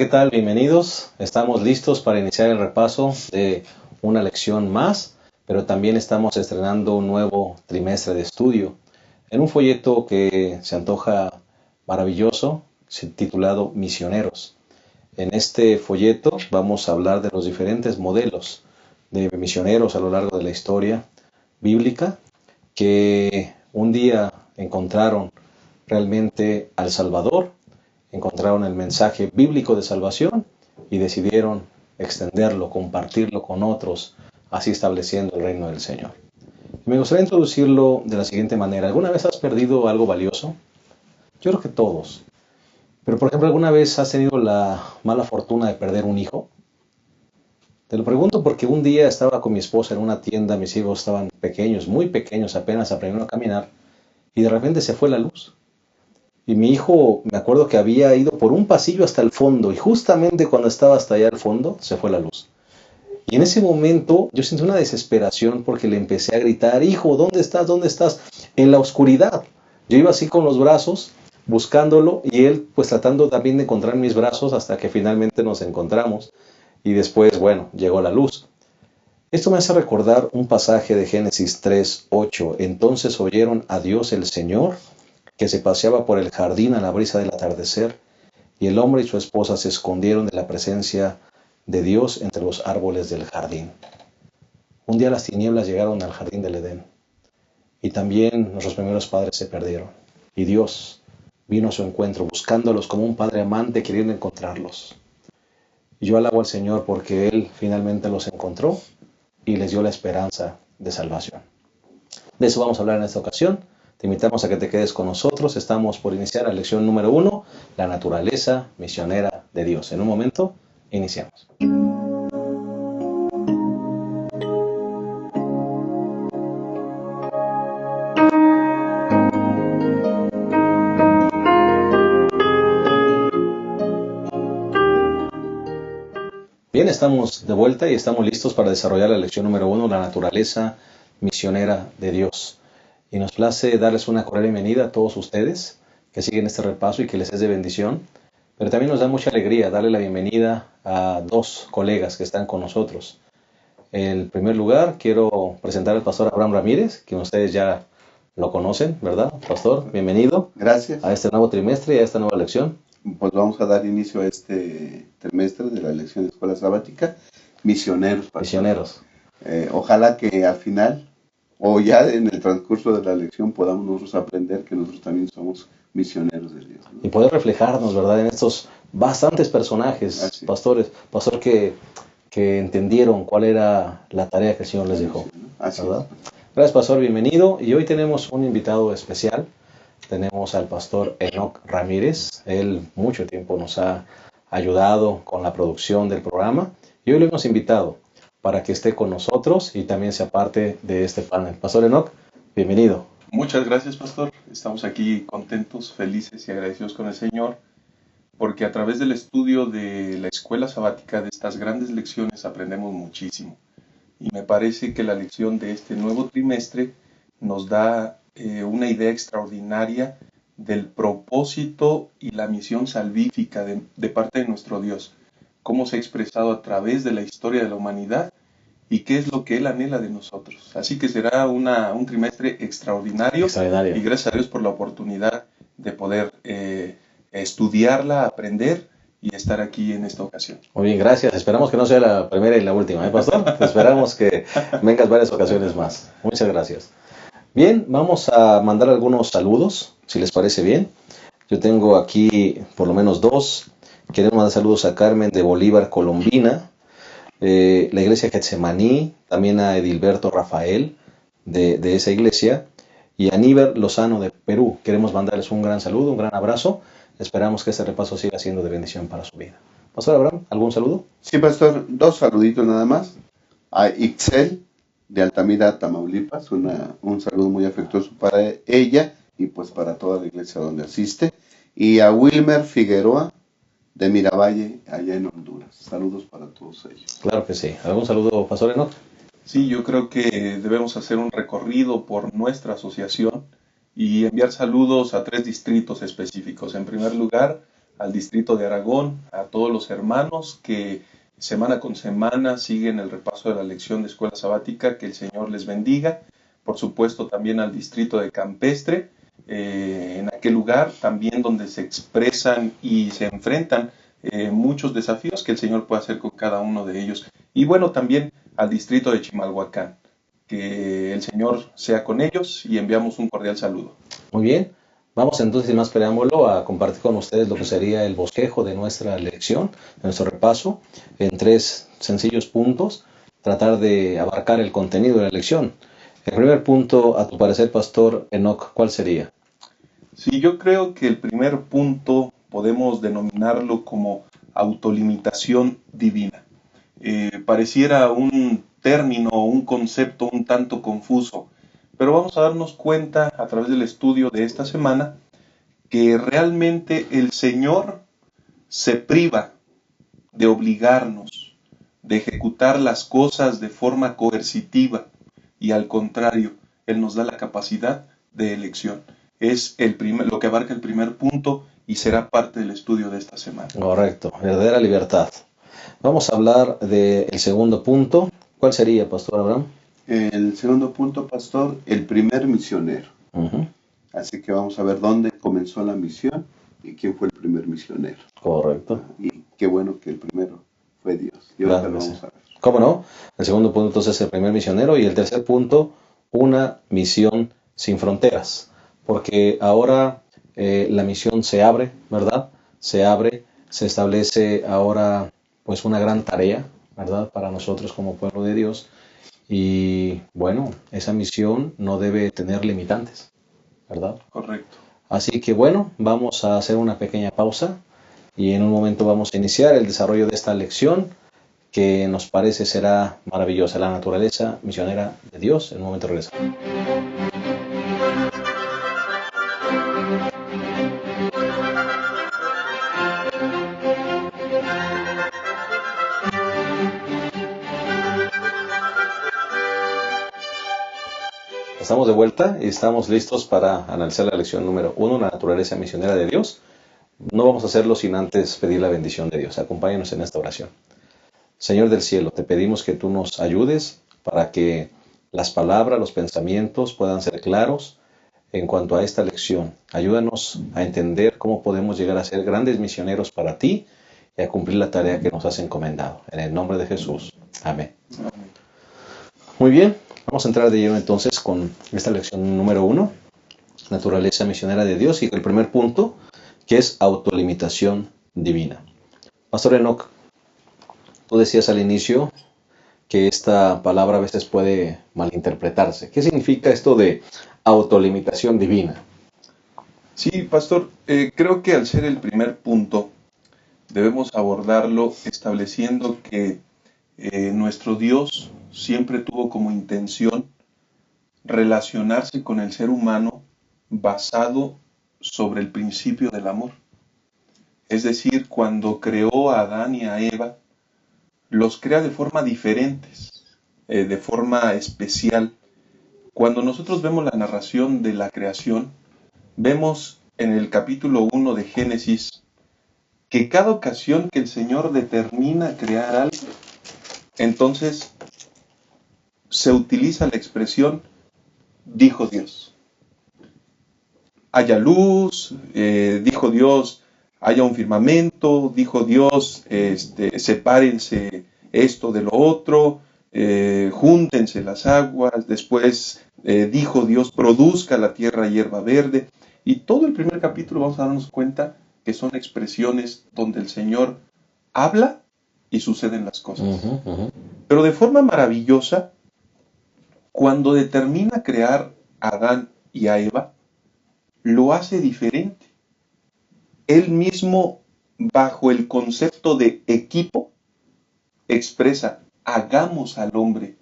¿qué tal? Bienvenidos. Estamos listos para iniciar el repaso de una lección más, pero también estamos estrenando un nuevo trimestre de estudio en un folleto que se antoja maravilloso, titulado Misioneros. En este folleto vamos a hablar de los diferentes modelos de misioneros a lo largo de la historia bíblica que un día encontraron realmente al Salvador, encontraron el mensaje bíblico de salvación y decidieron extenderlo, compartirlo con otros, así estableciendo el reino del Señor. Me gustaría introducirlo de la siguiente manera. ¿Alguna vez has perdido algo valioso? Yo creo que todos. Pero, por ejemplo, ¿alguna vez has tenido la mala fortuna de perder un hijo? Te lo pregunto porque un día estaba con mi esposa en una tienda, mis hijos estaban pequeños, muy pequeños, apenas aprendieron a caminar, y de repente se fue la luz. Y mi hijo, me acuerdo que había ido por un pasillo hasta el fondo, y justamente cuando estaba hasta allá al fondo, se fue la luz. Y en ese momento yo sentí una desesperación porque le empecé a gritar: hijo, ¿dónde estás? ¿Dónde estás? En la oscuridad. Yo iba así con los brazos, buscándolo, y él pues tratando también de encontrar mis brazos hasta que finalmente nos encontramos. Y después, bueno, llegó la luz. Esto me hace recordar un pasaje de Génesis 3:8. Entonces oyeron a Dios el Señor, que se paseaba por el jardín a la brisa del atardecer, y el hombre y su esposa se escondieron de la presencia de Dios entre los árboles del jardín. Un día las tinieblas llegaron al jardín del Edén, y también nuestros primeros padres se perdieron, y Dios vino a su encuentro buscándolos como un padre amante queriendo encontrarlos. Y yo alabo al Señor porque Él finalmente los encontró y les dio la esperanza de salvación. De eso vamos a hablar en esta ocasión. Te invitamos a que te quedes con nosotros. Estamos por iniciar la lección número 1, la naturaleza misionera de Dios. En un momento, iniciamos. Bien, estamos de vuelta y estamos listos para desarrollar la lección número 1, la naturaleza misionera de Dios. Y nos place darles una cordial bienvenida a todos ustedes que siguen este repaso y que les es de bendición. Pero también nos da mucha alegría darle la bienvenida a dos colegas que están con nosotros. En primer lugar, quiero presentar al pastor Abraham Ramírez, que ustedes ya lo conocen, ¿verdad? Pastor, bienvenido. Gracias. A este nuevo trimestre y a esta nueva lección. Pues vamos a dar inicio a este trimestre de la lección de escuela sabática, misioneros. Misioneros. Ojalá que al final, o ya en el transcurso de la lección, podamos nosotros aprender que nosotros también somos misioneros de Dios, ¿no? Y poder reflejarnos, ¿verdad?, en estos bastantes personajes, pastores, que entendieron cuál era la tarea que el Señor les dejó. Así ¿verdad? es. Gracias, pastor, bienvenido. Y hoy tenemos un invitado especial. Tenemos al pastor Enoch Ramírez. Él mucho tiempo nos ha ayudado con la producción del programa. Y hoy lo hemos invitado para que esté con nosotros y también sea parte de este panel. Pastor Enoch, bienvenido. Muchas gracias, pastor. Estamos aquí contentos, felices y agradecidos con el Señor, porque a través del estudio de la escuela sabática, de estas grandes lecciones, aprendemos muchísimo. Y me parece que la lección de este nuevo trimestre nos da una idea extraordinaria del propósito y la misión salvífica de parte de nuestro Dios, cómo se ha expresado a través de la historia de la humanidad y qué es lo que Él anhela de nosotros. Así que será un trimestre extraordinario. Y gracias a Dios por la oportunidad de poder estudiarla, aprender y estar aquí en esta ocasión. Muy bien, gracias. Esperamos que no sea la primera y la última, pastor? Esperamos que vengas varias ocasiones más. Muchas gracias. Bien, vamos a mandar algunos saludos, si les parece bien. Yo tengo aquí por lo menos dos. Queremos mandar saludos a Carmen de Bolívar, Colombina, la iglesia Getsemaní, también a Edilberto Rafael de esa iglesia, y a Níver Lozano de Perú. Queremos mandarles un gran saludo, un gran abrazo. Esperamos que este repaso siga siendo de bendición para su vida. Pastor Abraham, ¿algún saludo? Sí, pastor, dos saluditos nada más. A Ixel de Altamira, Tamaulipas, un saludo muy afectuoso para ella y pues para toda la iglesia donde asiste. Y a Wilmer Figueroa de Miravalle, allá en Honduras. Saludos para todos ellos. Claro que sí. ¿Algún saludo, pastor Enoch? Sí, yo creo que debemos hacer un recorrido por nuestra asociación y enviar saludos a 3 distritos específicos. En primer lugar, al distrito de Aragón, a todos los hermanos que semana con semana siguen el repaso de la lección de escuela sabática, que el Señor les bendiga. Por supuesto también al distrito de Campestre, en aquel lugar también donde se expresan y se enfrentan muchos desafíos que el Señor puede hacer con cada uno de ellos. Y bueno, también al distrito de Chimalhuacán, que el Señor sea con ellos y enviamos un cordial saludo. Muy bien, vamos entonces sin más preámbulo a compartir con ustedes lo que sería el bosquejo de nuestra lección, de nuestro repaso, en 3 sencillos puntos, tratar de abarcar el contenido de la lección. El primer punto, a tu parecer, Pastor Enoch, ¿cuál sería? Sí, yo creo que el primer punto podemos denominarlo como autolimitación divina. Pareciera un término, un concepto un tanto confuso, pero vamos a darnos cuenta a través del estudio de esta semana que realmente el Señor se priva de obligarnos, de ejecutar las cosas de forma coercitiva, y al contrario, Él nos da la capacidad de elección. Es lo que abarca el primer punto y será parte del estudio de esta semana. Correcto, verdadera libertad. Vamos a hablar del segundo punto. ¿Cuál sería, Pastor Abraham? El segundo punto, pastor, el primer misionero. Uh-huh. Así que vamos a ver dónde comenzó la misión y quién fue el primer misionero. Correcto. Y qué bueno que el primero fue Dios. Y ahorita lo vamos a ver. ¿Cómo no? El segundo punto entonces es el primer misionero y el tercer punto, una misión sin fronteras. Porque ahora la misión se abre, ¿verdad? Se abre, se establece ahora pues una gran tarea, ¿verdad? Para nosotros como pueblo de Dios. Y bueno, esa misión no debe tener limitantes, ¿verdad? Correcto. Así que bueno, vamos a hacer una pequeña pausa y en un momento vamos a iniciar el desarrollo de esta lección que nos parece será maravillosa, la naturaleza misionera de Dios. En un momento regresamos. Estamos de vuelta y estamos listos para analizar la lección número 1, la naturaleza misionera de Dios. No vamos a hacerlo sin antes pedir la bendición de Dios. Acompáñanos en esta oración. Señor del cielo, te pedimos que tú nos ayudes para que las palabras, los pensamientos puedan ser claros en cuanto a esta lección. Ayúdanos a entender cómo podemos llegar a ser grandes misioneros para ti y a cumplir la tarea que nos has encomendado. En el nombre de Jesús. Amén. Muy bien, vamos a entrar de lleno entonces con esta lección número 1, naturaleza misionera de Dios, y el primer punto, que es autolimitación divina. Pastor Enoch, tú decías al inicio que esta palabra a veces puede malinterpretarse. ¿Qué significa esto de autolimitación divina? Sí, pastor, creo que al ser el primer punto, debemos abordarlo estableciendo que nuestro Dios siempre tuvo como intención relacionarse con el ser humano basado sobre el principio del amor. Es decir, cuando creó a Adán y a Eva, los crea de forma diferentes, de forma especial. Cuando nosotros vemos la narración de la creación, vemos en el capítulo 1 de Génesis que cada ocasión que el Señor determina crear algo, entonces se utiliza la expresión dijo Dios. Haya luz, dijo Dios, haya un firmamento, dijo Dios, sepárense esto de lo otro, júntense las aguas, después dijo Dios, produzca la tierra hierba verde. Y todo el primer capítulo vamos a darnos cuenta que son expresiones donde el Señor habla y suceden las cosas. Pero de forma maravillosa, cuando determina crear a Adán y a Eva, lo hace diferente. Él mismo, bajo el concepto de equipo, expresa, hagamos al hombre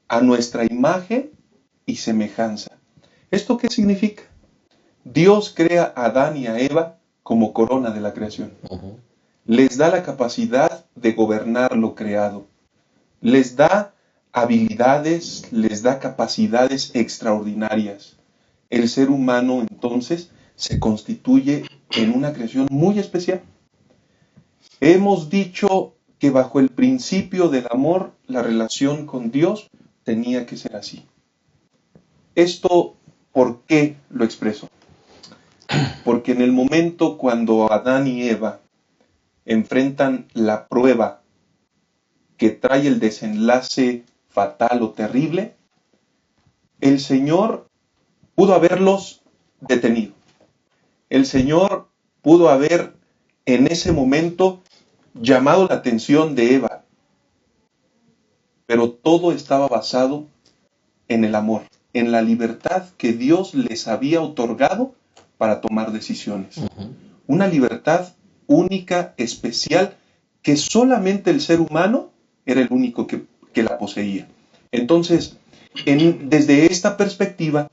a nuestra imagen y semejanza. ¿Esto qué significa? Dios crea a Adán y a Eva como corona de la creación. Les da la capacidad de gobernar lo creado. Les da habilidades, les da capacidades extraordinarias. El ser humano entonces se constituye en una creación muy especial. Hemos dicho que bajo el principio del amor, la relación con Dios tenía que ser así. Esto, ¿por qué lo expreso? Porque en el momento cuando Adán y Eva enfrentan la prueba que trae el desenlace fatal o terrible, el Señor pudo haberlos detenido. El Señor pudo haber en ese momento llamado la atención de Eva, pero todo estaba basado en el amor, en la libertad que Dios les había otorgado para tomar decisiones. Una libertad única, especial, que solamente el ser humano era el único que la poseía. Entonces, desde esta perspectiva,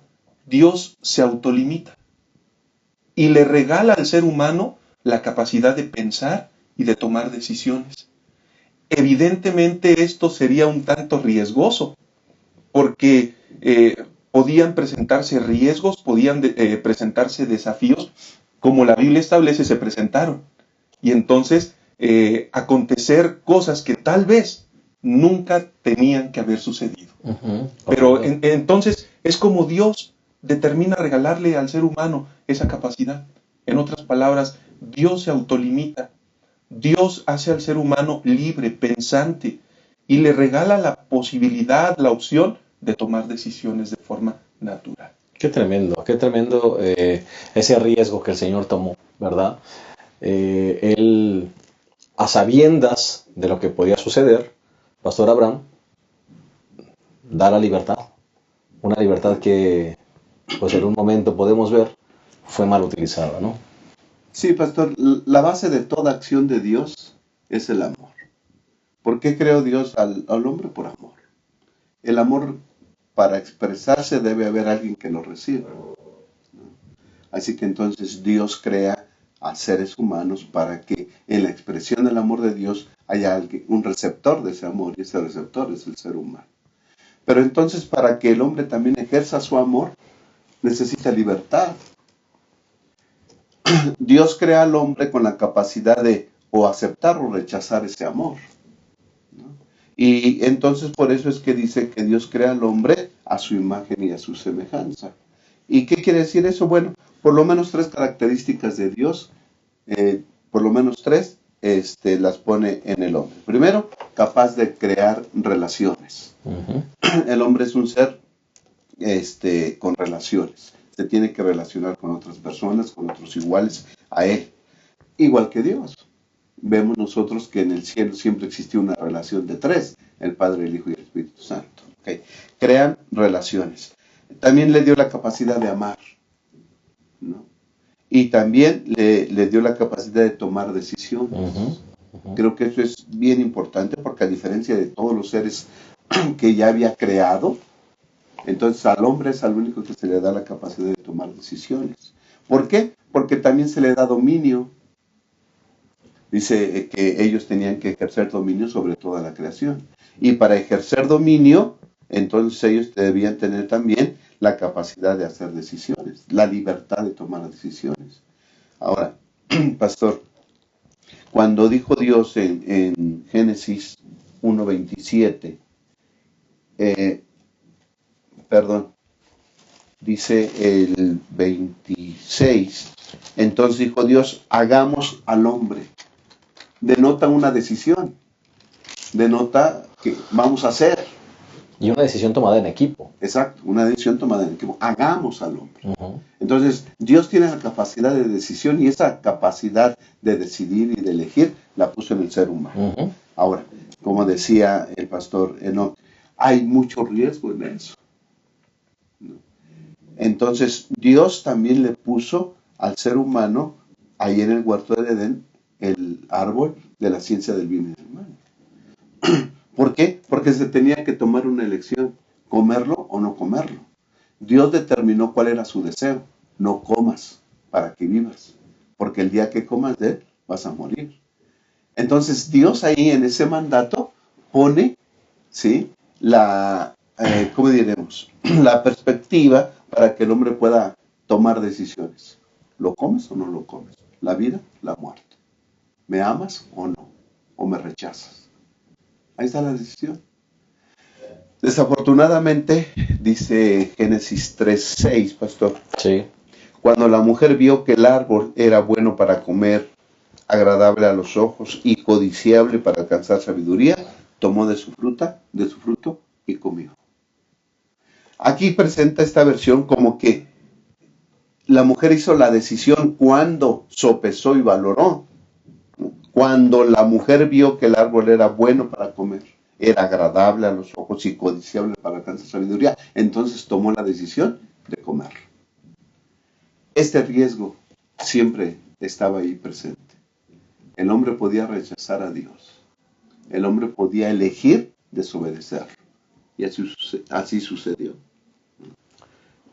Dios se autolimita y le regala al ser humano la capacidad de pensar y de tomar decisiones. Evidentemente esto sería un tanto riesgoso, porque podían presentarse riesgos, podían presentarse desafíos, como la Biblia establece, se presentaron. Y entonces acontecer cosas que tal vez nunca tenían que haber sucedido. Pero entonces es como Dios determina regalarle al ser humano esa capacidad. En otras palabras, Dios se autolimita. Dios hace al ser humano libre, pensante, y le regala la posibilidad, la opción de tomar decisiones de forma natural. Qué tremendo ese riesgo que el Señor tomó, ¿verdad? Él, a sabiendas de lo que podía suceder, Pastor Abraham, da la libertad. Una libertad que, pues en un momento podemos ver, fue mal utilizada, ¿no? Sí, pastor, la base de toda acción de Dios es el amor. ¿Por qué creó Dios al hombre? Por amor. El amor, para expresarse, debe haber alguien que lo reciba, ¿no? Así que entonces Dios crea a seres humanos para que en la expresión del amor de Dios haya un receptor de ese amor, y ese receptor es el ser humano. Pero entonces, para que el hombre también ejerza su amor, necesita libertad. Dios crea al hombre con la capacidad de o aceptar o rechazar ese amor, ¿no? Y entonces por eso es que dice que Dios crea al hombre a su imagen y a su semejanza. ¿Y qué quiere decir eso? Bueno, por lo menos 3 características de Dios, por lo menos 3, las pone en el hombre. Primero, capaz de crear relaciones. El hombre es un ser con relaciones. Se tiene que relacionar con otras personas, con otros iguales a él, igual que Dios. Vemos nosotros que en el cielo siempre existió una relación de 3, el Padre, el Hijo y el Espíritu Santo. ¿Okay? Crean relaciones. También le dio la capacidad de amar, ¿no? Y también le dio la capacidad de tomar decisiones. Creo que eso es bien importante, porque a diferencia de todos los seres que ya había creado, entonces al hombre es al único que se le da la capacidad de tomar decisiones. ¿Por qué? Porque también se le da dominio. Dice que ellos tenían que ejercer dominio sobre toda la creación. Y para ejercer dominio, entonces ellos debían tener también la capacidad de hacer decisiones, la libertad de tomar decisiones. Ahora, pastor, cuando dijo Dios en Génesis 1:27, dice el 26, entonces dijo Dios, hagamos al hombre. Denota una decisión, denota que vamos a hacer. Y una decisión tomada en equipo. Exacto, una decisión tomada en equipo. Hagamos al hombre. Entonces, Dios tiene la capacidad de decisión, y esa capacidad de decidir y de elegir la puso en el ser humano. Ahora, como decía el pastor Enoch, hay mucho riesgo en eso, ¿no? Entonces, Dios también le puso al ser humano, ahí en el huerto del Edén, el árbol de la ciencia del bien y del mal. ¿Por qué? Porque se tenía que tomar una elección, comerlo o no comerlo. Dios determinó cuál era su deseo: no comas para que vivas, porque el día que comas de él vas a morir. Entonces Dios ahí en ese mandato pone, ¿sí?, ¿cómo diremos?, la perspectiva para que el hombre pueda tomar decisiones. ¿Lo comes o no lo comes? la vida, la muerte. ¿Me amas o no? ¿O me rechazas? Ahí está la decisión. Desafortunadamente, dice Génesis 3:6, pastor, Sí. cuando la mujer vio que el árbol era bueno para comer, agradable a los ojos y codiciable para alcanzar sabiduría, tomó de su fruto y comió. Aquí presenta esta versión como que la mujer hizo la decisión cuando sopesó y valoró. Cuando la mujer vio que el árbol era bueno para comer, era agradable a los ojos y codiciable para alcanzar sabiduría, entonces tomó la decisión de comer. Este riesgo siempre estaba ahí presente. El hombre podía rechazar a Dios. El hombre podía elegir desobedecer. Y así sucedió.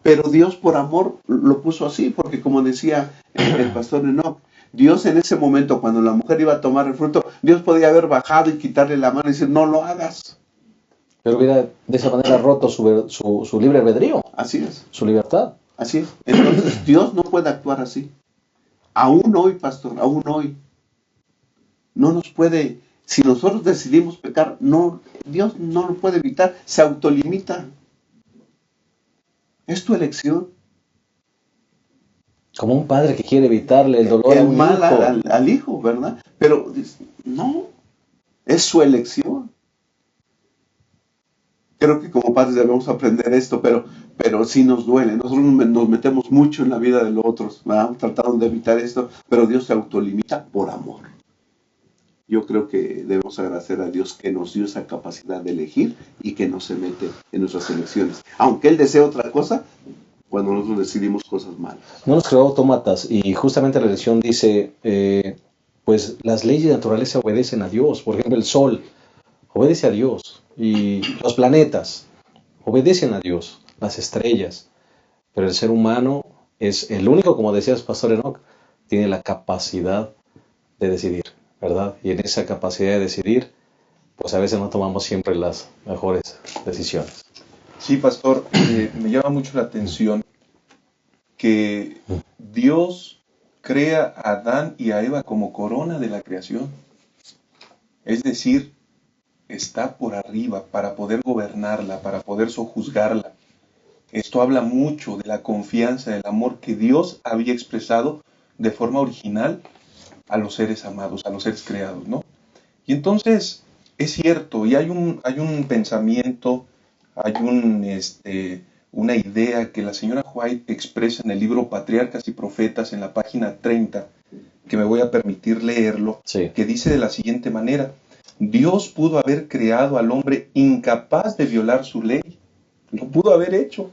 Pero Dios por amor lo puso así, porque como decía el pastor Enoch, Dios en ese momento, cuando la mujer iba a tomar el fruto, Dios podía haber bajado y quitarle la mano y decir, no lo hagas. Pero hubiera de esa manera roto su libre albedrío, Así es, su libertad. así es. Entonces Dios no puede actuar así. Aún hoy, pastor, aún hoy. No nos puede, si nosotros decidimos pecar, no, Dios no lo puede evitar, se autolimita. Es tu elección. Como un padre que quiere evitarle el dolor a El un mal hijo. al hijo, ¿verdad? Pero no, es su elección. Creo que como padres debemos aprender esto, pero sí nos duele. Nosotros nos metemos mucho en la vida de los otros, ¿verdad? Tratando de evitar esto, pero Dios se autolimita por amor. Yo creo que debemos agradecer a Dios que nos dio esa capacidad de elegir y que no se mete en nuestras elecciones. Aunque Él desee otra cosa, cuando nosotros decidimos cosas malas. No nos creó autómatas y justamente la lección dice, pues las leyes de naturaleza obedecen a Dios. Por ejemplo, el sol obedece a Dios y los planetas obedecen a Dios, las estrellas. Pero el ser humano es el único, como decías, Pastor Enoch, tiene la capacidad de decidir, ¿verdad? Y en esa capacidad de decidir, pues a veces no tomamos siempre las mejores decisiones. Sí, pastor, me llama mucho la atención que Dios crea a Adán y a Eva como corona de la creación. Es decir, está por arriba para poder gobernarla, para poder sojuzgarla. Esto habla mucho de la confianza, del amor que Dios había expresado de forma original a los seres amados, a los seres creados, ¿no? Y entonces, es cierto, y hay un pensamiento, hay una idea que la señora White expresa en el libro Patriarcas y Profetas, en la página 30, que me voy a permitir leerlo, Sí. que dice de la siguiente manera: Dios pudo haber creado al hombre incapaz de violar su ley, lo pudo haber hecho,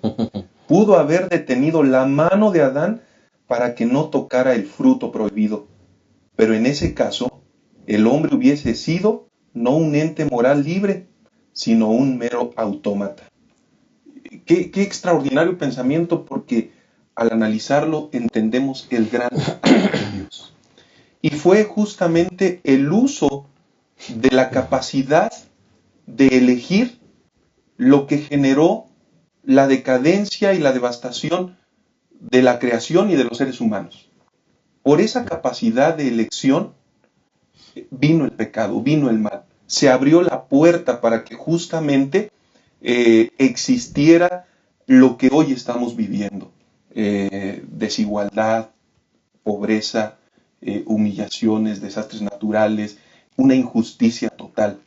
pudo haber detenido la mano de Adán para que no tocara el fruto prohibido, pero en ese caso, el hombre hubiese sido no un ente moral libre, sino un mero autómata. Qué extraordinario pensamiento, porque al analizarlo entendemos el gran amor de Dios. Y fue justamente el uso de la capacidad de elegir lo que generó la decadencia y la devastación de la creación y de los seres humanos. Por esa capacidad de elección vino el pecado, vino el mal. Se abrió la puerta para que justamente existiera lo que hoy estamos viviendo. Desigualdad, pobreza, humillaciones, desastres naturales, una injusticia total.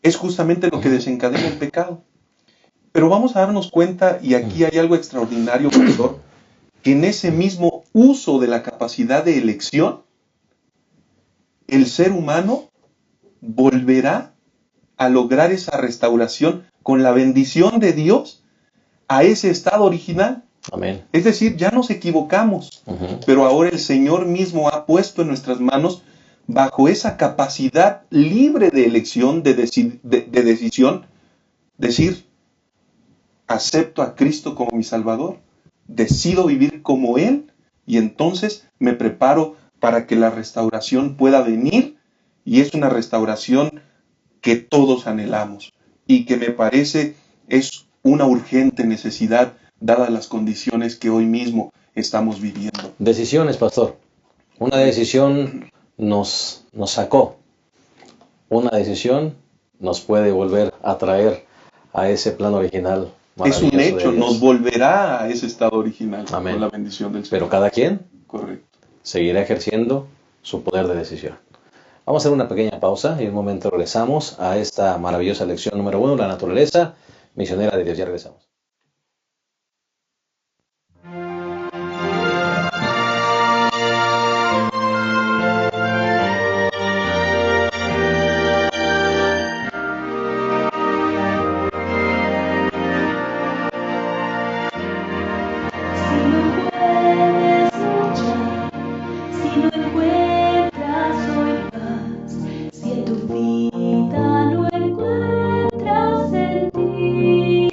Es justamente lo que desencadena el pecado. Pero vamos a darnos cuenta, y aquí hay algo extraordinario, pastor, que en ese mismo uso de la capacidad de elección, el ser humano volverá a lograr esa restauración con la bendición de Dios a ese estado original. Amén. Es decir, ya nos equivocamos, pero ahora el Señor mismo ha puesto en nuestras manos, bajo esa capacidad libre de elección, de decisión, decir: acepto a Cristo como mi Salvador, decido vivir como Él, y entonces me preparo para que la restauración pueda venir, y es una restauración que todos anhelamos y que me parece es una urgente necesidad dadas las condiciones que hoy mismo estamos viviendo. Decisiones, pastor. Una decisión nos sacó. Una decisión nos puede volver a traer a ese plan original. Es un maravilloso de hecho, Dios. nos volverá a ese estado original. Amén. Con la bendición del Señor. Pero cada quien Correcto. seguirá ejerciendo su poder de decisión. Vamos a hacer una pequeña pausa y en un momento regresamos a esta maravillosa lección número 1, la naturaleza misionera de Dios. Ya regresamos. Si no encuentras hoy paz, si en tu vida no encuentras sentido,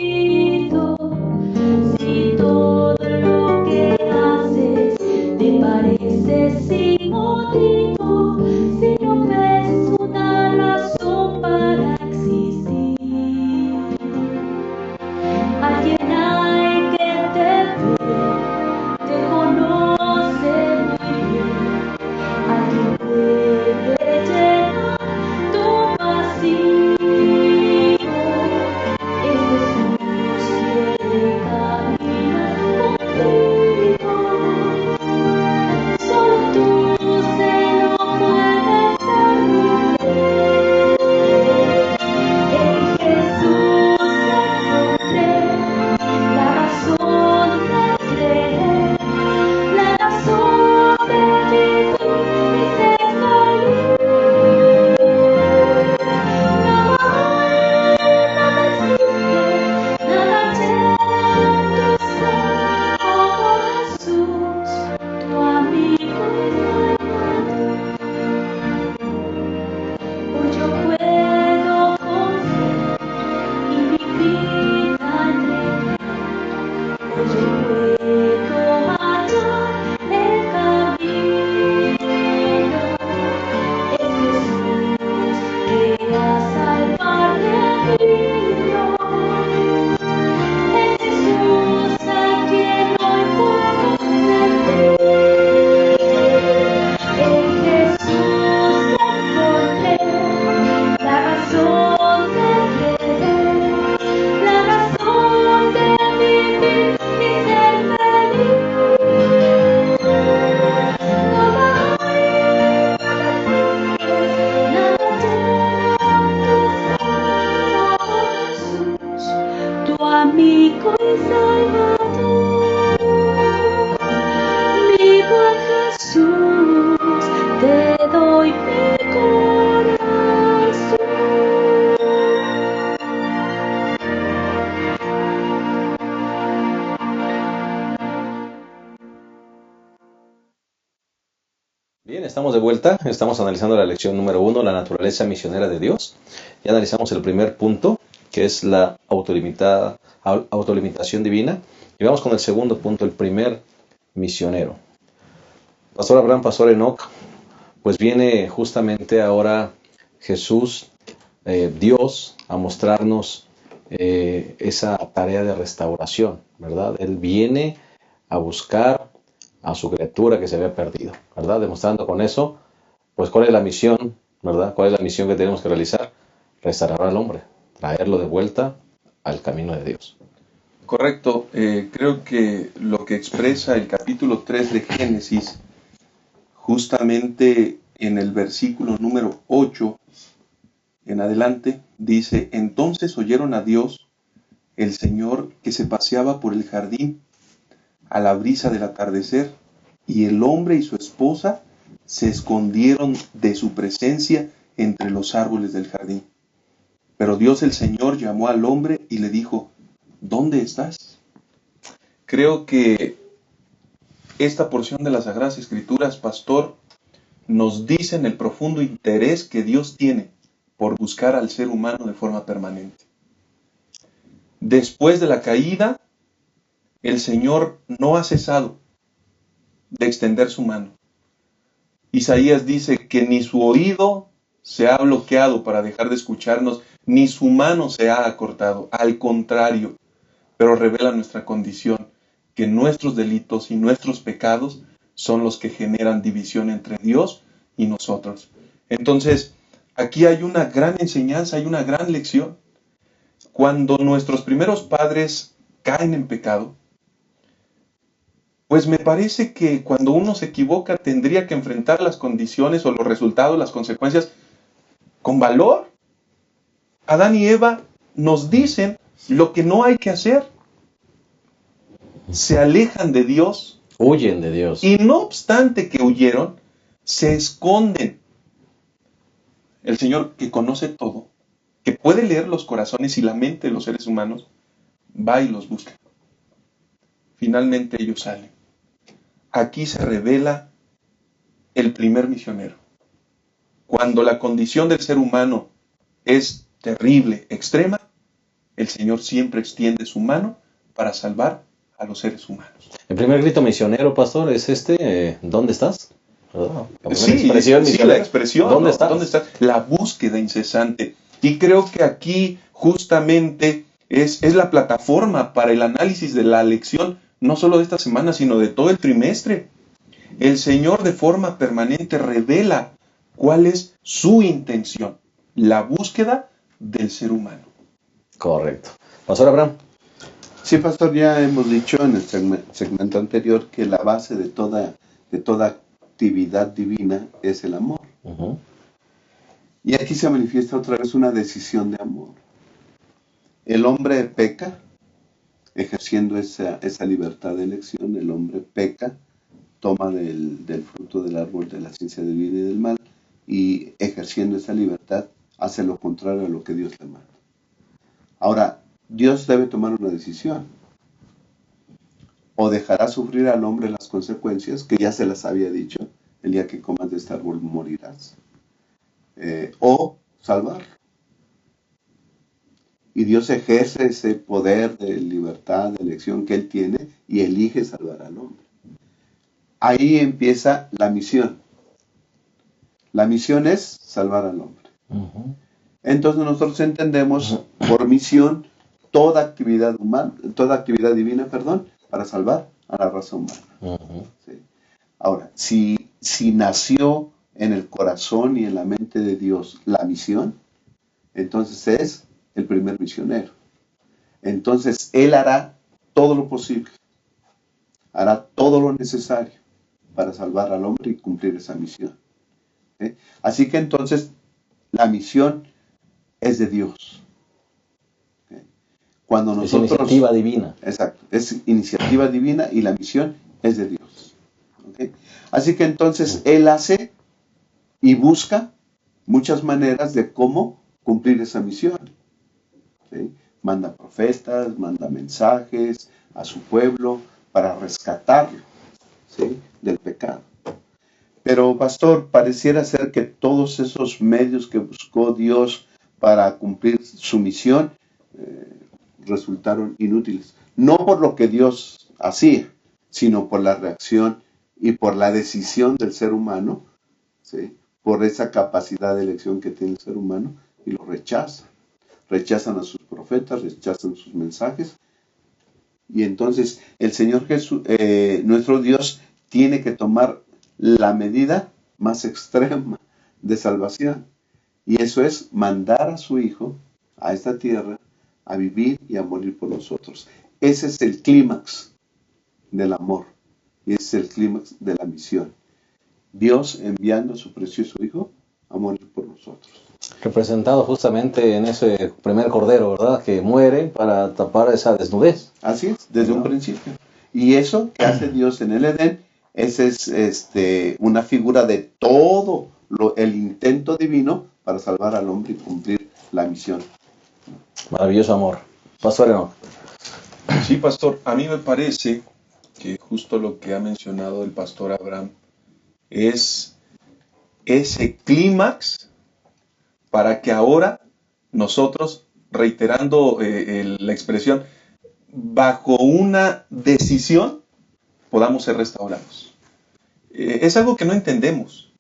si todo lo que haces te parece sin motivo, si no ves una razón para existir, alguien hay que te conoce muy bien, alguien puede llenar tu vacío. Es Jesús que camina contigo. Solo tú se lo puedes permitir. En Jesús encontré la razón de creer, la razón de vivir y ser feliz. Nada hay, nada existe, nada llena tu ser como Jesús, tu amigo y salvador. Hoy yo puedo confiar y mi vida entregar. Hoy yo puedo hallar el camino. Es Jesús que a salvar me vino. Es Jesús a quien hoy puedo servir. En Jesús encontré la razón de creer, la razón de vivir y ser feliz. Nada hay, nada existe, nada llena tu ser como Jesús, tu amigo y salvador. Mi buen Jesús, te doy mi corazón. Bien, estamos de vuelta. Estamos analizando la lección número 1, la naturaleza misionera de Dios. Ya analizamos el primer punto, que es la autolimitación divina. Y vamos con el segundo punto, el primer misionero. Pastor Abraham, Pastor Enoch, pues viene justamente ahora Jesús, Dios, a mostrarnos esa tarea de restauración, ¿verdad? Él viene a buscar a su criatura que se había perdido, ¿verdad? Demostrando con eso, pues cuál es la misión, ¿verdad? ¿Cuál es la misión que tenemos que realizar? Restaurar al hombre, traerlo de vuelta al camino de Dios. Correcto. Creo que lo que expresa el capítulo 3 de Génesis, justamente en el versículo número 8 en adelante, dice: entonces oyeron a Dios, el Señor, que se paseaba por el jardín a la brisa del atardecer, y el hombre y su esposa se escondieron de su presencia entre los árboles del jardín. Pero Dios el Señor llamó al hombre y le dijo: ¿dónde estás? Creo que esta porción de las Sagradas Escrituras, pastor, nos dicen el profundo interés que Dios tiene por buscar al ser humano de forma permanente. Después de la caída, el Señor no ha cesado de extender su mano. Isaías dice que ni su oído se ha bloqueado para dejar de escucharnos, ni su mano se ha acortado. Al contrario, pero revela nuestra condición, que nuestros delitos y nuestros pecados son los que generan división entre Dios y nosotros. Entonces, aquí hay una gran enseñanza, hay una gran lección. Cuando nuestros primeros padres caen en pecado, pues me parece que cuando uno se equivoca tendría que enfrentar las condiciones o los resultados, las consecuencias, con valor. Adán y Eva nos dicen lo que no hay que hacer. Se alejan de Dios. Huyen de Dios. Y no obstante que huyeron, se esconden. El Señor, que conoce todo, que puede leer los corazones y la mente de los seres humanos, va y los busca. Finalmente ellos salen. Aquí se revela el primer misionero. Cuando la condición del ser humano es terrible, extrema, el Señor siempre extiende su mano para salvar a los seres humanos. El primer grito misionero, pastor, es ¿dónde estás? ¿Verdad? La primera Sí, expresión sí, misionera. la expresión. ¿Dónde ¿no? estás? ¿Dónde estás? La búsqueda incesante. Y creo que aquí justamente es la plataforma para el análisis de la lección, no solo de esta semana, sino de todo el trimestre. El Señor de forma permanente revela cuál es su intención, la búsqueda del ser humano. Correcto. Pastor Abraham. Sí, pastor, ya hemos dicho en el segmento anterior que la base de toda actividad divina es el amor. Uh-huh. Y aquí se manifiesta otra vez una decisión de amor. El hombre peca, ejerciendo esa libertad de elección. El hombre peca, toma del fruto del árbol de la ciencia del bien y del mal, y ejerciendo esa libertad hace lo contrario a lo que Dios le manda. Ahora, Dios debe tomar una decisión. O dejará sufrir al hombre las consecuencias, que ya se las había dicho, el día que comas de este árbol morirás. O salvarlo. Y Dios ejerce ese poder de libertad, de elección que Él tiene, y elige salvar al hombre. Ahí empieza la misión. La misión es salvar al hombre. Uh-huh. Entonces nosotros entendemos por misión toda actividad humana, toda actividad divina, para salvar a la raza humana. Uh-huh. ¿Sí? Ahora, si nació en el corazón y en la mente de Dios la misión, entonces es el primer misionero. Entonces Él hará todo lo posible, hará todo lo necesario para salvar al hombre y cumplir esa misión. ¿Sí? Así que entonces la misión es de Dios. ¿Sí? Cuando nosotros, es iniciativa divina. Exacto, es iniciativa divina y la misión es de Dios. ¿Sí? Así que entonces Él hace y busca muchas maneras de cómo cumplir esa misión. ¿Sí? Manda profetas, manda mensajes a su pueblo para rescatarlo, ¿sí?, del pecado. Pero, pastor, pareciera ser que todos esos medios que buscó Dios para cumplir su misión resultaron inútiles. No por lo que Dios hacía, sino por la reacción y por la decisión del ser humano, ¿sí?, por esa capacidad de elección que tiene el ser humano, y lo rechazan. Rechazan a sus profetas, rechazan sus mensajes. Y entonces el Señor Jesús, nuestro Dios, tiene que tomar la medida más extrema de salvación. Y eso es mandar a su Hijo a esta tierra a vivir y a morir por nosotros. Ese es el clímax del amor. Y ese es el clímax de la misión. Dios enviando a su precioso Hijo a morir por nosotros. Representado justamente en ese primer cordero, ¿verdad?, que muere para tapar esa desnudez. Así es, desde un principio. Y eso que hace Dios en el Edén, esa es una figura de todo el intento divino para salvar al hombre y cumplir la misión. Maravilloso amor. Pastor Enoch. Sí, pastor, a mí me parece que justo lo que ha mencionado el pastor Abraham es ese clímax para que ahora nosotros, reiterando la expresión, bajo una decisión, podamos ser restaurados. Es algo que no entendemos.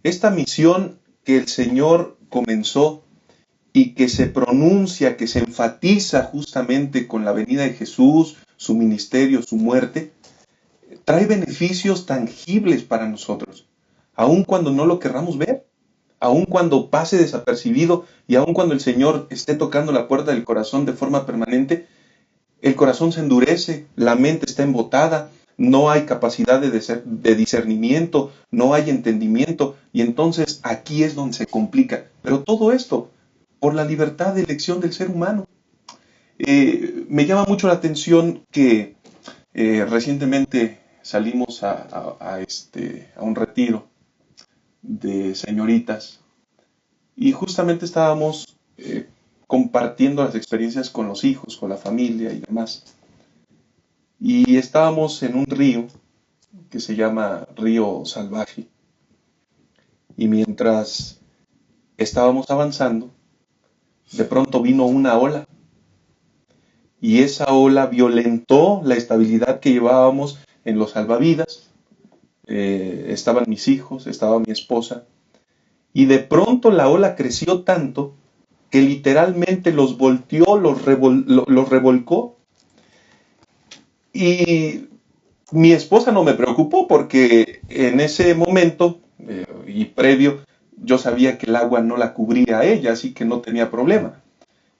Esta misión que el Señor comenzó y que se pronuncia, que se enfatiza justamente con la venida de Jesús, su ministerio, su muerte, trae beneficios tangibles para nosotros, aun cuando no lo querramos ver, aun cuando pase desapercibido y aun cuando el Señor esté tocando la puerta del corazón de forma permanente. El corazón se endurece, la mente está embotada, no hay capacidad de discernimiento, no hay entendimiento, y entonces aquí es donde se complica. Pero todo esto por la libertad de elección del ser humano. Me llama mucho la atención que recientemente salimos a un retiro de señoritas y justamente estábamos compartiendo las experiencias con los hijos, con la familia y demás. Y estábamos en un río que se llama Río Salvaje. Y mientras estábamos avanzando, de pronto vino una ola. Y esa ola violentó la estabilidad que llevábamos en los salvavidas. Estaban mis hijos, estaba mi esposa. Y de pronto la ola creció tanto que literalmente los volteó, los revolcó. Y mi esposa no me preocupó porque en ese momento y previo yo sabía que el agua no la cubría a ella, así que no tenía problema.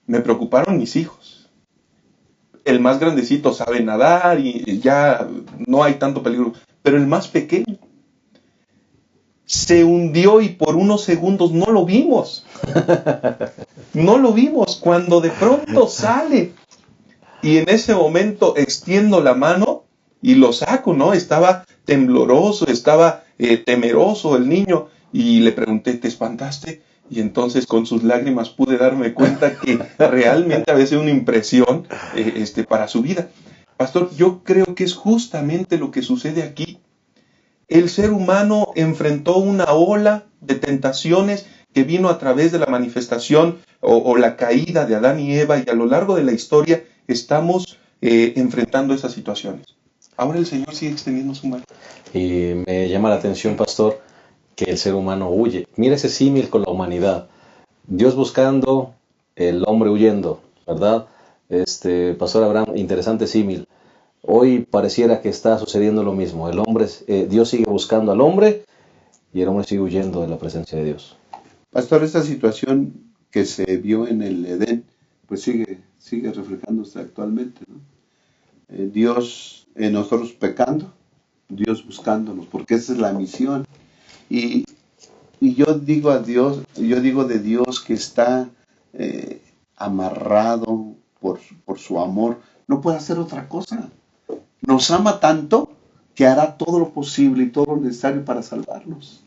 Me preocuparon mis hijos. El más grandecito sabe nadar y ya no hay tanto peligro, pero el más pequeño se hundió y por unos segundos no lo vimos. No lo vimos cuando de pronto sale. Y en ese momento extiendo la mano y lo saco, ¿no? Estaba tembloroso, estaba temeroso el niño. Y le pregunté, ¿te espantaste? Y entonces con sus lágrimas pude darme cuenta que realmente había sido una impresión para su vida. Pastor, yo creo que es justamente lo que sucede aquí. El ser humano enfrentó una ola de tentaciones que vino a través de la manifestación o la caída de Adán y Eva, y a lo largo de la historia estamos enfrentando esas situaciones. Ahora el Señor sigue extendiendo su mano. Y me llama la atención, pastor, que el ser humano huye. Mira ese símil con la humanidad. Dios buscando, el hombre huyendo, ¿verdad? Pastor Abraham, interesante símil. Hoy pareciera que está sucediendo lo mismo. Dios sigue buscando al hombre y el hombre sigue huyendo de la presencia de Dios. Pastor, esta situación que se vio en el Edén, pues sigue reflejándose actualmente, ¿no? Dios, nosotros pecando, Dios buscándonos, porque esa es la misión. Y yo digo de Dios que está amarrado por su amor, no puede hacer otra cosa. Nos ama tanto que hará todo lo posible y todo lo necesario para salvarnos.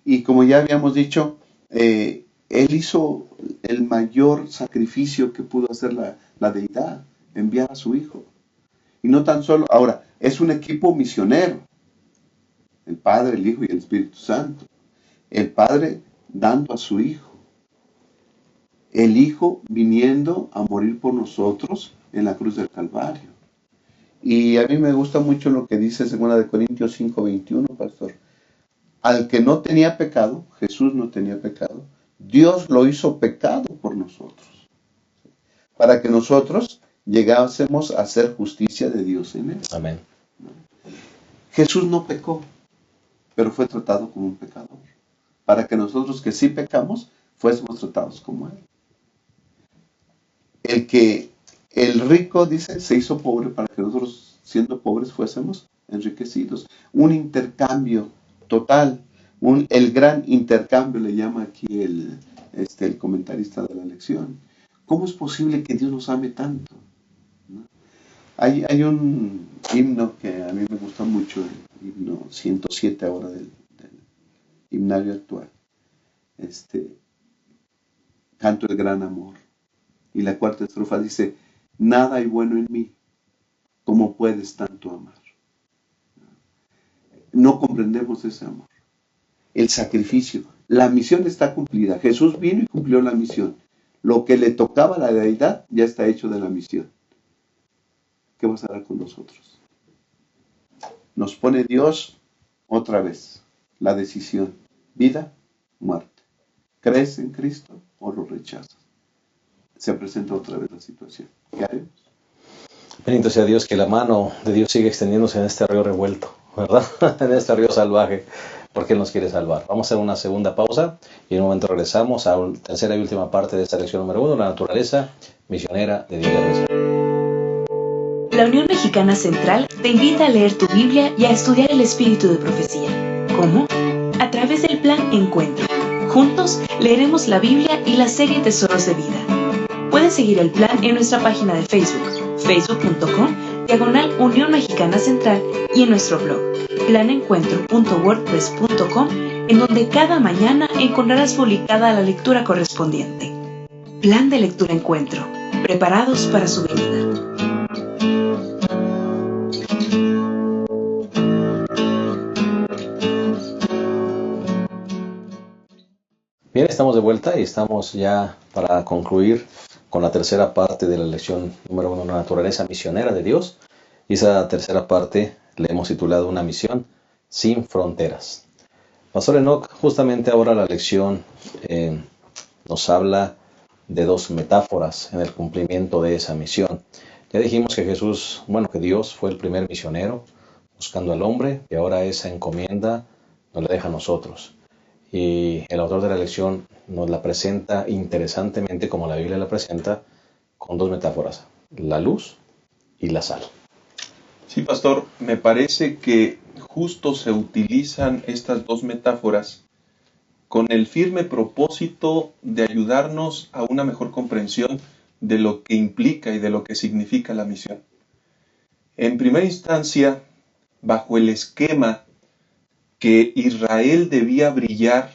Y como ya habíamos dicho, Él hizo el mayor sacrificio que pudo hacer la deidad, enviar a su Hijo. Y no tan solo, ahora, es un equipo misionero, el Padre, el Hijo y el Espíritu Santo. El Padre dando a su Hijo, el Hijo viniendo a morir por nosotros en la cruz del Calvario. Y a mí me gusta mucho lo que dice 2 Corintios 5:21, pastor. Al que no tenía pecado, Jesús no tenía pecado, Dios lo hizo pecado por nosotros, para que nosotros llegásemos a hacer justicia de Dios en él. Amén. Jesús no pecó, pero fue tratado como un pecador, para que nosotros que sí pecamos, fuésemos tratados como él. El rico, dice, se hizo pobre para que nosotros, siendo pobres, fuésemos enriquecidos. Un intercambio total, el gran intercambio le llama aquí el comentarista de la lección. ¿Cómo es posible que Dios nos ame tanto? ¿No? Hay un himno que a mí me gusta mucho, el himno 107 ahora del himnario actual. Canto el gran amor. Y la cuarta estrofa dice, nada hay bueno en mí, como puedes tanto amar. No comprendemos ese amor. El sacrificio, la misión está cumplida. Jesús vino y cumplió la misión. Lo que le tocaba a la deidad ya está hecho de la misión. ¿Qué vas a dar con nosotros? Nos pone Dios otra vez la decisión, vida, muerte. ¿Crees en Cristo o lo rechazas? Se presenta otra vez la situación. ¿Qué haremos? Bendito sea Dios, que la mano de Dios sigue extendiéndose en este río revuelto, ¿verdad? En este río salvaje, porque Él nos quiere salvar. Vamos a hacer una segunda pausa y en un momento regresamos a la tercera y última parte de esta lección número 1, la naturaleza misionera de Dios de Israel. La Unión Mexicana Central te invita a leer tu Biblia y a estudiar el espíritu de profecía. ¿Cómo? A través del Plan Encuentro. Juntos leeremos la Biblia y la serie Tesoros de Vida. Puedes seguir el plan en nuestra página de Facebook, facebook.com/Unión Mexicana Central, y en nuestro blog, planencuentro.wordpress.com, en donde cada mañana encontrarás publicada la lectura correspondiente. Plan de Lectura Encuentro. Preparados para su venida. Bien, estamos de vuelta y estamos ya para concluir con la tercera parte de la lección número 1, la naturaleza misionera de Dios. Y esa tercera parte le hemos titulado Una misión sin fronteras. Pastor Enoch, justamente ahora la lección nos habla de dos metáforas en el cumplimiento de esa misión. Ya dijimos que Jesús, que Dios fue el primer misionero buscando al hombre, y ahora esa encomienda nos la deja a nosotros. Y el autor de la lección nos la presenta interesantemente, como la Biblia la presenta, con dos metáforas: la luz y la sal. Sí, pastor, me parece que justo se utilizan estas dos metáforas con el firme propósito de ayudarnos a una mejor comprensión de lo que implica y de lo que significa la misión. En primera instancia, bajo el esquema que Israel debía brillar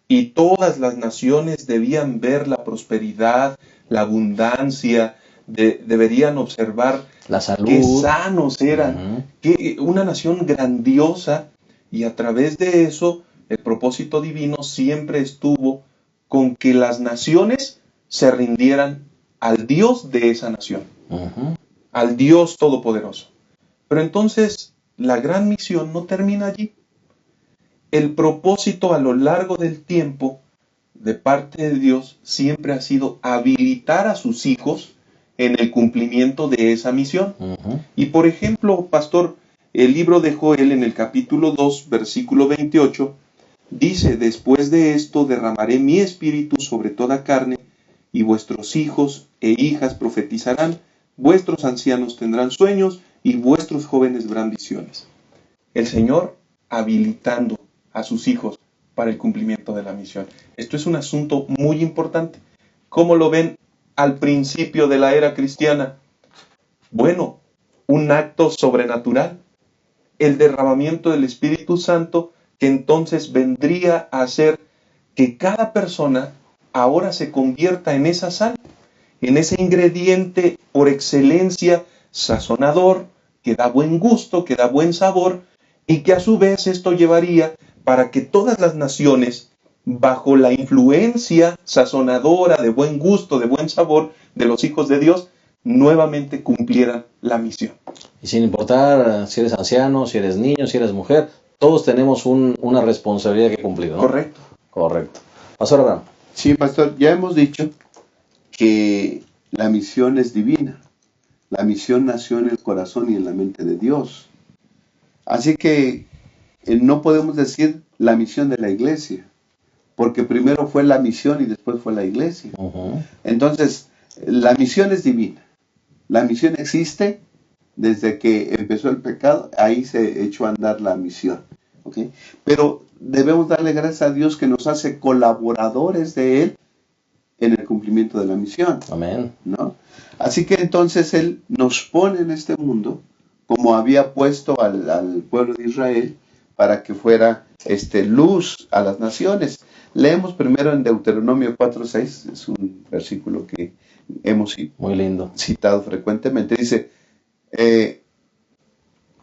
y todas las naciones debían ver la prosperidad, la abundancia, deberían observar la salud, qué sanos eran, que una nación grandiosa, y a través de eso el propósito divino siempre estuvo con que las naciones se rindieran al Dios de esa nación, al Dios Todopoderoso. Pero entonces la gran misión no termina allí. El propósito a lo largo del tiempo de parte de Dios siempre ha sido habilitar a sus hijos en el cumplimiento de esa misión. Y por ejemplo, pastor, el libro de Joel en el capítulo 2, versículo 28, dice: después de esto derramaré mi espíritu sobre toda carne, y vuestros hijos e hijas profetizarán, vuestros ancianos tendrán sueños, y vuestros jóvenes verán visiones. El Señor habilitando a sus hijos para el cumplimiento de la misión. Esto es un asunto muy importante. ¿Cómo lo ven al principio de la era cristiana? Bueno, un acto sobrenatural, el derramamiento del Espíritu Santo, que entonces vendría a hacer que cada persona ahora se convierta en esa sal, en ese ingrediente por excelencia sazonador, que da buen gusto, que da buen sabor, y que a su vez esto llevaría para que todas las naciones, bajo la influencia sazonadora de buen gusto, de buen sabor de los hijos de Dios, nuevamente cumplieran la misión. Y sin importar si eres anciano, si eres niño, si eres mujer, todos tenemos una responsabilidad que cumplir, ¿no? Correcto. Correcto. Pastor Abraham. Sí, pastor, ya hemos dicho que la misión es divina. La misión nació en el corazón y en la mente de Dios. Así que no podemos decir la misión de la iglesia, porque primero fue la misión y después fue la iglesia. Entonces, la misión es divina. La misión existe desde que empezó el pecado, ahí se echó a andar la misión. ¿Okay? Pero debemos darle gracias a Dios que nos hace colaboradores de Él en el cumplimiento de la misión. Amén. ¿No? Así que entonces Él nos pone en este mundo, como había puesto al pueblo de Israel, para que fuera luz a las naciones. Leemos primero en Deuteronomio 4:6, es un versículo que hemos muy lindo citado frecuentemente. Dice,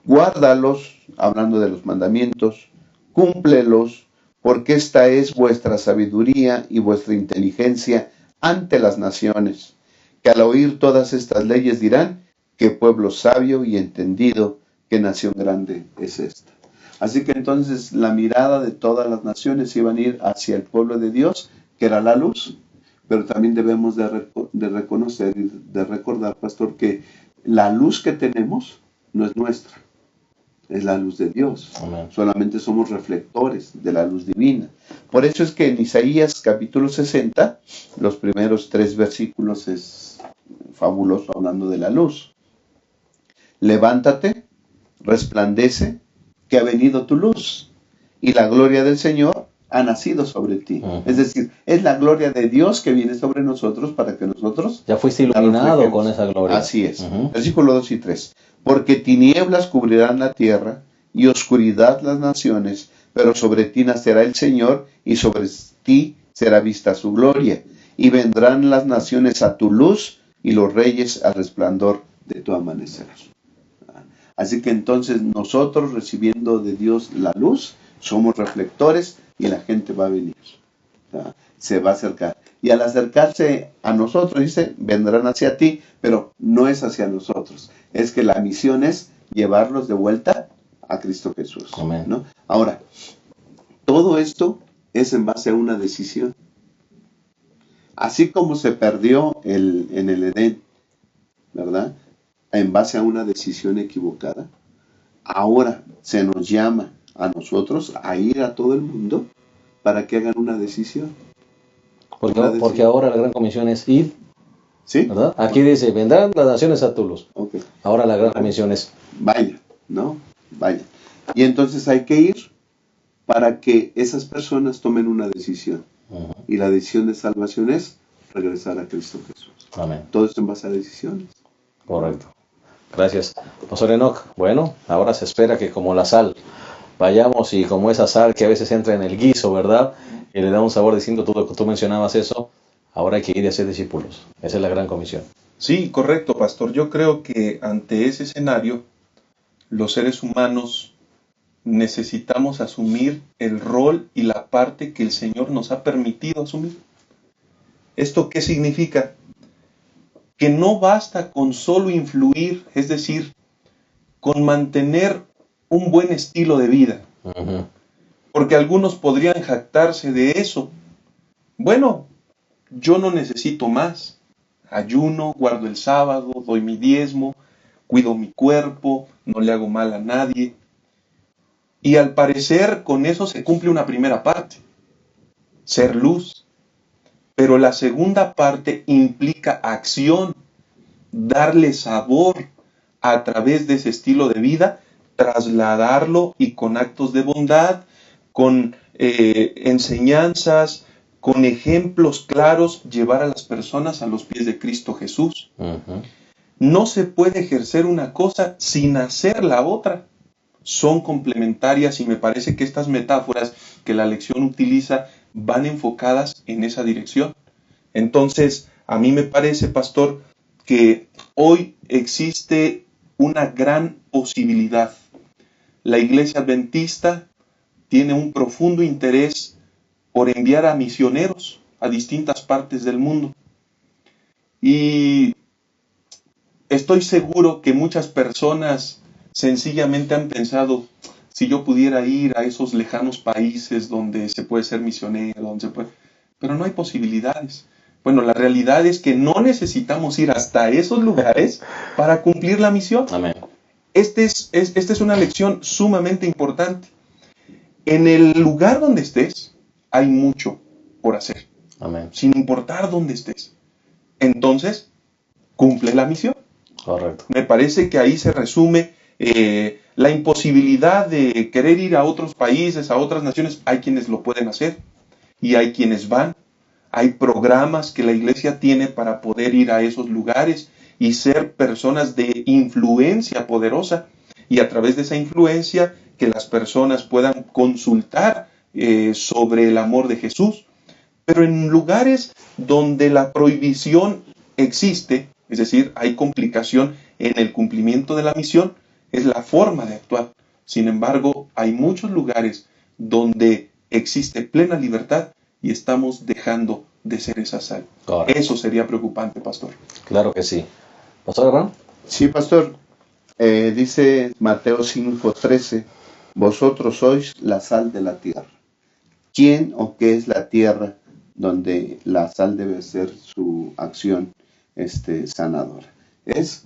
guárdalos, hablando de los mandamientos, cúmplelos, porque esta es vuestra sabiduría y vuestra inteligencia ante las naciones, que al oír todas estas leyes dirán, qué pueblo sabio y entendido, qué nación grande es esta. Así que entonces la mirada de todas las naciones iban a ir hacia el pueblo de Dios, que era la luz, pero también debemos de reconocer y de recordar, pastor, que la luz que tenemos no es nuestra, es la luz de Dios. Amén. Solamente somos reflectores de la luz divina. Por eso es que en Isaías capítulo 60, los primeros 3 versículos es fabuloso hablando de la luz. Levántate, resplandece, que ha venido tu luz, y la gloria del Señor ha nacido sobre ti. Es decir, es la gloria de Dios que viene sobre nosotros para que nosotros Ya fuiste la iluminado reflejemos. con esa gloria. Así es. Versículo 2 y 3. Porque tinieblas cubrirán la tierra y oscuridad las naciones, pero sobre ti nacerá el Señor y sobre ti será vista su gloria. Y vendrán las naciones a tu luz y los reyes al resplandor de tu amanecer. Así que entonces nosotros, recibiendo de Dios la luz, somos reflectores y la gente va a venir. Se va a acercar. Y al acercarse a nosotros, dice, vendrán hacia ti, pero no es hacia nosotros. Es que la misión es llevarlos de vuelta a Cristo Jesús. Amén. ¿No? Ahora, todo esto es en base a una decisión. Así como se perdió en el Edén, ¿verdad? En base a una decisión equivocada, ahora se nos llama a nosotros a ir a todo el mundo para que hagan una decisión. Porque ahora la gran comisión es ir, ¿Sí? ¿verdad? Aquí dice, vendrán las naciones a tu luz. Ok. Ahora la gran comisión es, Vaya, ¿no? Vaya. Y entonces hay que ir para que esas personas tomen una decisión. Y la decisión de salvación es regresar a Cristo Jesús. amén. Todo esto en base a decisiones. Correcto. Gracias. Pastor Enoch, bueno, ahora se espera que como la sal, vayamos y como esa sal que a veces entra en el guiso, ¿verdad? Y le da un sabor distinto, tú mencionabas eso, ahora hay que ir a ser discípulos. Esa es la gran comisión. Sí, correcto, pastor. Yo creo que ante ese escenario, los seres humanos necesitamos asumir el rol y la parte que el Señor nos ha permitido asumir. ¿Esto qué significa? Que no basta con solo influir, es decir, con mantener un buen estilo de vida. Porque algunos podrían jactarse de eso. Bueno, yo no necesito más. Ayuno, guardo el sábado, doy mi diezmo, cuido mi cuerpo, no le hago mal a nadie. Y al parecer con eso se cumple una primera parte, ser luz. Pero la segunda parte implica acción, darle sabor a través de ese estilo de vida, trasladarlo y con actos de bondad, con enseñanzas, con ejemplos claros, llevar a las personas a los pies de Cristo Jesús. No se puede ejercer una cosa sin hacer la otra. Son complementarias y me parece que estas metáforas que la lección utiliza van enfocadas en esa dirección. Entonces, a mí me parece, pastor, que hoy existe una gran posibilidad. La Iglesia Adventista tiene un profundo interés por enviar a misioneros a distintas partes del mundo. Y estoy seguro que muchas personas sencillamente han pensado, si yo pudiera ir a esos lejanos países donde se puede ser misionero, pero no hay posibilidades. Bueno, la realidad es que no necesitamos ir hasta esos lugares para cumplir la misión. Amén. Esta es una lección sumamente importante. En el lugar donde estés, hay mucho por hacer. Amén. Sin importar dónde estés. Entonces, cumple la misión. Correcto. Me parece que ahí se resume la imposibilidad de querer ir a otros países, a otras naciones. Hay quienes lo pueden hacer y hay quienes van. Hay programas que la iglesia tiene para poder ir a esos lugares y ser personas de influencia poderosa. Y a través de esa influencia que las personas puedan consultar sobre el amor de Jesús. Pero en lugares donde la prohibición existe, es decir, hay complicación en el cumplimiento de la misión, es la forma de actuar. Sin embargo, hay muchos lugares donde existe plena libertad y estamos dejando de ser esa sal. Correcto. Eso sería preocupante, pastor. Claro que sí. ¿Pastor Abraham? Sí, pastor. Dice Mateo 5:13, vosotros sois la sal de la tierra. ¿Quién o qué es la tierra donde la sal debe ser su acción sanadora? Es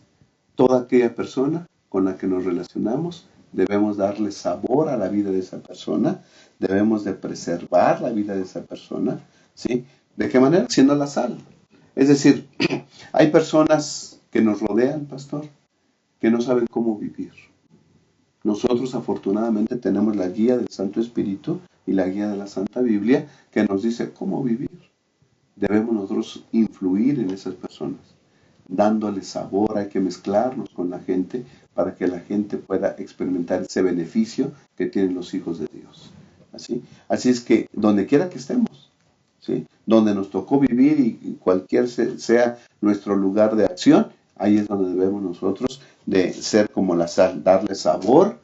toda aquella persona con la que nos relacionamos, debemos darle sabor a la vida de esa persona, debemos de preservar la vida de esa persona, ¿sí? ¿De qué manera? Siendo la sal. Es decir, hay personas que nos rodean, pastor, que no saben cómo vivir. Nosotros afortunadamente tenemos la guía del Santo Espíritu y la guía de la Santa Biblia que nos dice cómo vivir. Debemos nosotros influir en esas personas, dándole sabor. Hay que mezclarnos con la gente para que la gente pueda experimentar ese beneficio que tienen los hijos de Dios. Así es que donde quiera que estemos, ¿sí? Donde nos tocó vivir y cualquier sea nuestro lugar de acción, ahí es donde debemos nosotros de ser como la sal, darle sabor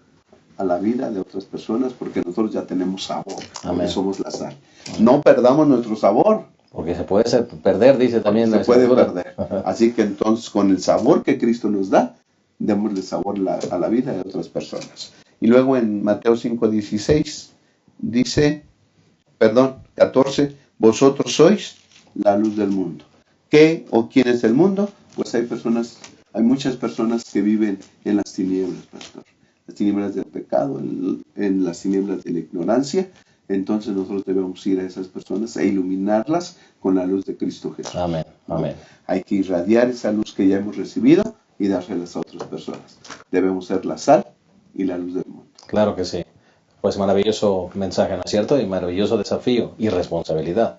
a la vida de otras personas, porque nosotros ya tenemos sabor, porque somos la sal. No perdamos nuestro sabor. Porque se puede perder, dice también. Se puede perder. Así que entonces con el sabor que Cristo nos da, démosle sabor a la vida de otras personas. Y luego en Mateo 5:16 dice, 14, vosotros sois la luz del mundo. ¿Qué o quién es el mundo? Pues hay muchas personas que viven en las tinieblas, pastor. Las tinieblas del pecado, en las tinieblas de la ignorancia. Entonces nosotros debemos ir a esas personas e iluminarlas con la luz de Cristo Jesús. Amén, amén. Hay que irradiar esa luz que ya hemos recibido y dárselas a otras personas. Debemos ser la sal y la luz del mundo. Claro que sí. Pues maravilloso mensaje, ¿no es cierto? Y maravilloso desafío y responsabilidad.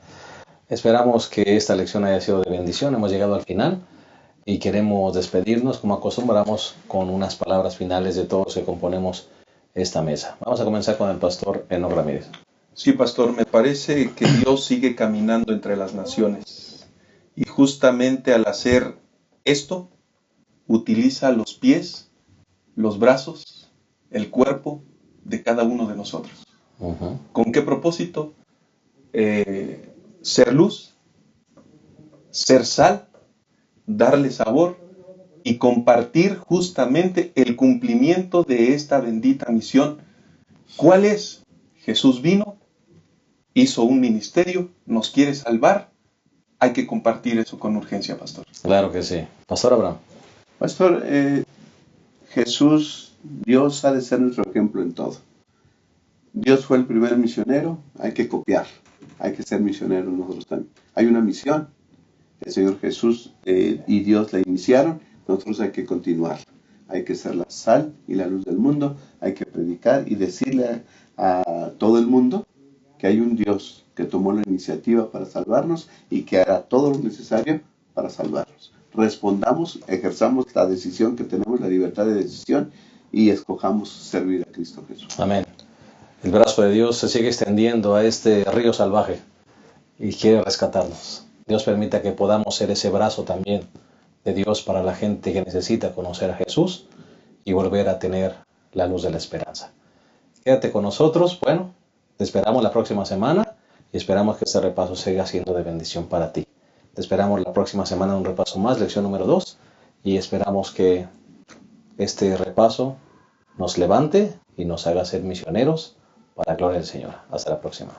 Esperamos que esta lección haya sido de bendición. Hemos llegado al final y queremos despedirnos como acostumbramos con unas palabras finales de todos que componemos esta mesa. Vamos a comenzar con el pastor Enoc Ramírez. Sí, pastor, me parece que Dios sigue caminando entre las naciones y justamente al hacer esto utiliza los pies, los brazos, el cuerpo de cada uno de nosotros. Uh-huh. ¿Con qué propósito? Ser luz, ser sal, darle sabor y compartir justamente el cumplimiento de esta bendita misión. ¿Cuál es? Jesús vino, hizo un ministerio, nos quiere salvar. Hay que compartir eso con urgencia, pastor. Claro que sí. Pastor Abraham. Pastor, Jesús, Dios ha de ser nuestro ejemplo en todo. Dios fue el primer misionero, hay que copiar, hay que ser misioneros nosotros también. Hay una misión, el Señor Jesús y Dios la iniciaron, nosotros hay que continuar. Hay que ser la sal y la luz del mundo, hay que predicar y decirle a todo el mundo que hay un Dios que tomó la iniciativa para salvarnos y que hará todo lo necesario para salvarnos. Respondamos, ejerzamos la decisión que tenemos, la libertad de decisión, y escojamos servir a Cristo Jesús. Amén. El brazo de Dios se sigue extendiendo a este río salvaje y quiere rescatarnos. Dios permita que podamos ser ese brazo también de Dios para la gente que necesita conocer a Jesús y volver a tener la luz de la esperanza. Quédate con nosotros. Bueno, te esperamos la próxima semana y esperamos que este repaso siga siendo de bendición para ti. Te esperamos la próxima semana en un repaso más, lección número 2, y esperamos que este repaso nos levante y nos haga ser misioneros para la gloria del Señor. Hasta la próxima.